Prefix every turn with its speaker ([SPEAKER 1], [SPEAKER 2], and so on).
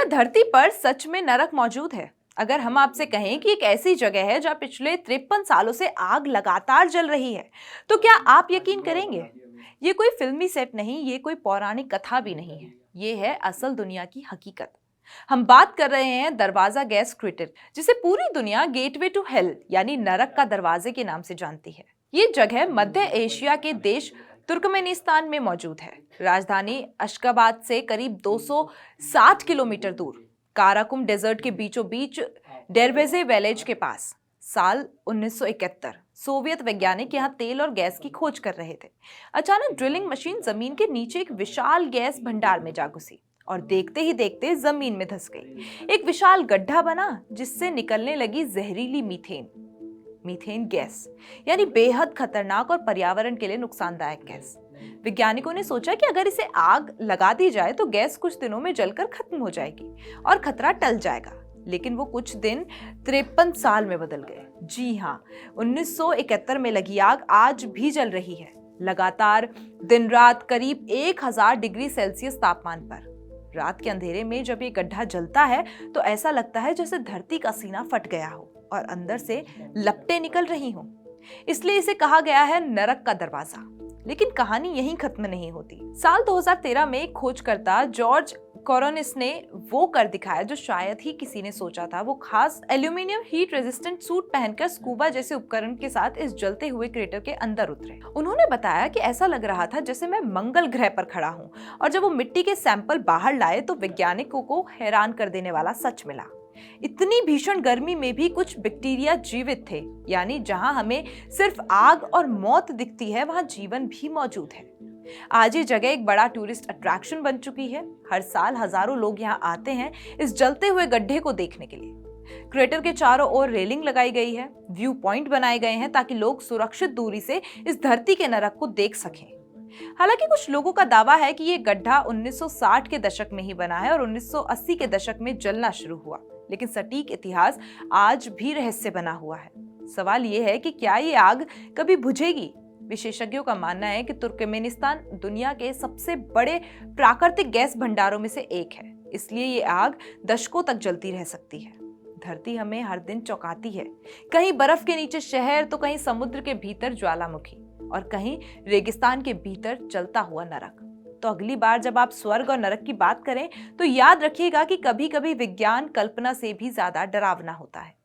[SPEAKER 1] धरती पर सच में नरक मौजूद है? अगर हम आपसे कहें कि एक ऐसी जगह है जहां पिछले 53 सालों से आग लगातार जल रही है, तो क्या आप यकीन करेंगे? ये कोई फिल्मी सेट नहीं, ये कोई पौराणिक कथा भी नहीं है। ये है असल दुनिया की हकीकत। हम बात कर रहे हैं दरवाजा गैस क्रेटर, जिसे पूरी दुनिया गेटवे टू हेल यानी नरक का दरवाजे के नाम से जानती है। ये जगह मध्य एशिया के देश तुर्कमेनिस्तान में मौजूद है। राजधानी अशगाबाद से करीब 260 किलोमीटर दूर, काराकुम डेजर्ट के बीचों बीच, डेरवेजे विलेज के पास। साल 1971 सोवियत वैज्ञानिक यहाँ तेल और गैस की खोज कर रहे थे। अचानक ड्रिलिंग मशीन जमीन के नीचे एक विशाल गैस भंडार में जा घुसी और देखते ही देखते जमीन में धंस गई। एक विशाल गड्ढा बना जिससे निकलने लगी जहरीली मीथेन गैस, यानी बेहद खतरनाक और पर्यावरण के लिए नुकसानदायक गैस। वैज्ञानिकों ने सोचा कि अगर इसे आग लगा दी जाए तो गैस कुछ दिनों में जलकर खत्म हो जाएगी और खतरा टल जाएगा। लेकिन वो कुछ दिन 53 साल में बदल गए। जी हाँ, 1971 में लगी आग आज भी जल रही है, लगातार दिन रात करीब 1000 डिग्री सेल्सियस तापमान पर। रात के अंधेरे में जब ये गड्ढा जलता है तो ऐसा लगता है जैसे धरती का सीना फट गया हो और अंदर से लपटें निकल रही हों। इसलिए इसे कहा गया है नरक का दरवाजा। लेकिन कहानी यहीं खत्म नहीं होती। साल 2013 में एक खोजकर्ता जॉर्ज कोरोनिस ने वो कर दिखाया जो शायद ही किसी ने सोचा था। वो खास एल्यूमिनियम हीट रेजिस्टेंट सूट पहनकर स्कूबा जैसे उपकरण के साथ इस जलते हुए क्रेटर के अंदर उतरे। उन्होंने बताया कि ऐसा लग रहा था जैसे मैं मंगल ग्रह पर खड़ा हूँ। और जब वो मिट्टी के सैंपल बाहर लाए तो वैज्ञानिकों को हैरान कर देने वाला सच मिला। इतनी भीषण गर्मी में भी कुछ बैक्टीरिया जीवित थे, यानी जहां हमें सिर्फ आग और मौत दिखती है वहां जीवन भी मौजूद है। आज ये जगह एक बड़ा टूरिस्ट अट्रैक्शन बन चुकी है। हर साल हजारों लोग यहाँ आते हैं इस जलते हुए गड्ढे को देखने के लिए। क्रेटर के चारों ओर रेलिंग लगाई गई है, व्यू पॉइंट बनाए गए हैं ताकि लोग सुरक्षित दूरी से इस धरती के नरक को देख सकें। हालांकि कुछ लोगों का दावा है कि ये गड्ढा 1960 के दशक में ही बना है और 1980 के दशक में जलना शुरू हुआ, लेकिन सटीक इतिहास आज भी रहस्य बना हुआ है। सवाल ये है कि क्या ये आग कभी बुझेगी? विशेषज्ञों का मानना है कि तुर्कमेनिस्तान दुनिया के सबसे बड़े प्राकृतिक गैस भंडारों में से एक है, इसलिए ये आग दशकों तक जलती रह सकती है। धरती हमें हर दिन चौंकाती है, कहीं बर्फ के नीचे शहर तो कहीं समुद्र के भीतर ज्वालामुखी और कहीं रेगिस्तान के भीतर चलता हुआ नरक। तो अगली बार जब आप स्वर्ग और नरक की बात करें तो याद रखिएगा कि कभी-कभी विज्ञान कल्पना से भी ज्यादा डरावना होता है।